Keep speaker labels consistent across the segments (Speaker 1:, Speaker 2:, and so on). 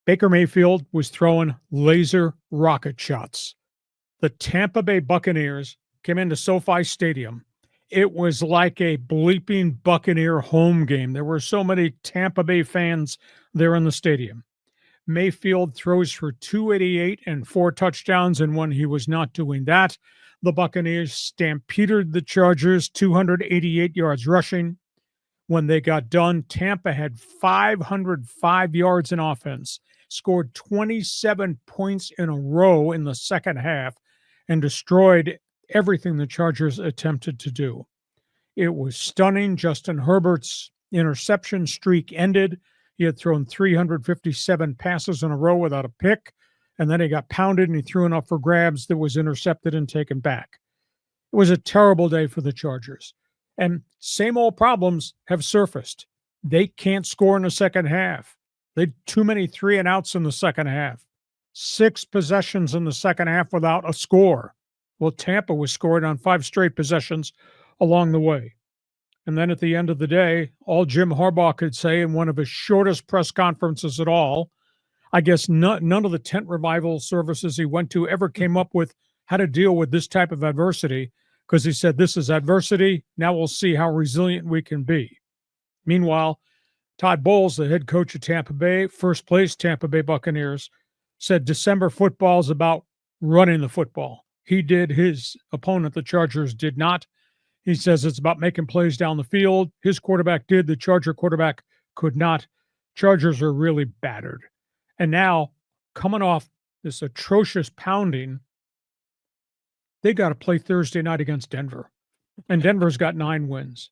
Speaker 1: Baker Mayfield was throwing laser rocket shots. The Tampa Bay Buccaneers came into SoFi Stadium. It was like a bleeping Buccaneer home game. There were so many Tampa Bay fans there in the stadium. Mayfield throws for 288 and 4 touchdowns, and when he was not doing that, the Buccaneers stampeded the Chargers, 288 yards rushing. When they got done, Tampa had 505 yards in offense, scored 27 points in a row in the second half, and destroyed everything the Chargers attempted to do. It was stunning. Justin Herbert's interception streak ended. He had thrown 357 passes in a row without a pick, and then he got pounded and he threw enough for grabs that was intercepted and taken back. It was a terrible day for the Chargers. And same old problems have surfaced. They can't score in the second half. They had too many 3-and-outs in the second half. 6 possessions in the second half without a score. Well, Tampa was scoring on 5 straight possessions along the way. And then at the end of the day, all Jim Harbaugh could say in one of his shortest press conferences at all, I guess none of the tent revival services he went to ever came up with how to deal with this type of adversity, because he said, this is adversity. Now we'll see how resilient we can be. Meanwhile, Todd Bowles, the head coach of Tampa Bay, first place Tampa Bay Buccaneers, said December football is about running the football. He did. His opponent, the Chargers, did not. He says it's about making plays down the field. His quarterback did. The Charger quarterback could not. Chargers are really battered. And now, coming off this atrocious pounding, they got to play Thursday night against Denver. And Denver's got 9 wins.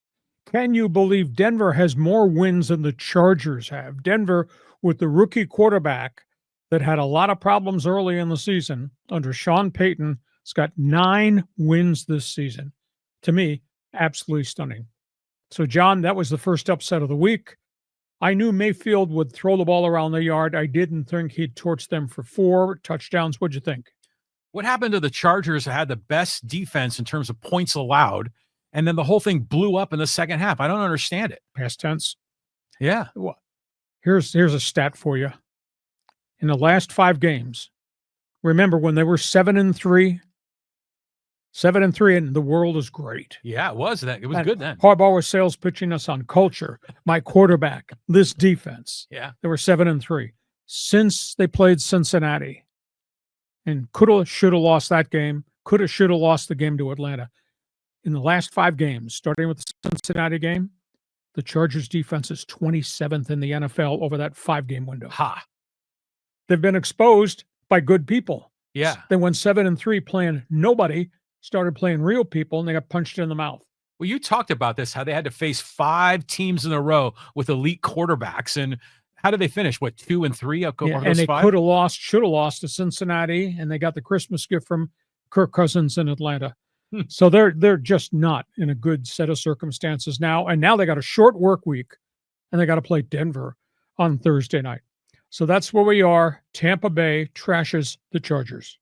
Speaker 1: Can you believe Denver has more wins than the Chargers have? Denver, with the rookie quarterback that had a lot of problems early in the season under Sean Payton, has got 9 wins this season. To me, absolutely stunning. So, John, that was the first upset of the week. I knew Mayfield would throw the ball around the yard. I didn't think he'd torch them for 4 touchdowns. What'd you think?
Speaker 2: What happened to the Chargers that had the best defense in terms of points allowed, and then the whole thing blew up in the second half? I don't understand it.
Speaker 1: Past tense.
Speaker 2: Yeah.
Speaker 1: Well, here's a stat for you. In the last 5 games, remember when they were 7-3? 7-3, and the world is great.
Speaker 2: Yeah, it was that. It was good then.
Speaker 1: Harbaugh was sales pitching us on culture, my quarterback, this defense.
Speaker 2: Yeah.
Speaker 1: They were 7-3. Since they played Cincinnati, and coulda, shoulda lost that game, coulda, shoulda lost the game to Atlanta. In the last 5 games, starting with the Cincinnati game, the Chargers defense is 27th in the NFL over that 5-game window.
Speaker 2: Ha.
Speaker 1: They've been exposed by good people.
Speaker 2: Yeah.
Speaker 1: They went 7-3 playing nobody, started playing real people, and they got punched in the mouth.
Speaker 2: Well, you talked about this, how they had to face 5 teams in a row with elite quarterbacks. And how did they finish? What, 2-3?
Speaker 1: Yeah, and they could have lost, should have lost to Cincinnati, and they got the Christmas gift from Kirk Cousins in Atlanta. So they're just not in a good set of circumstances now. And now they got a short work week, and they got to play Denver on Thursday night. So that's where we are. Tampa Bay trashes the Chargers.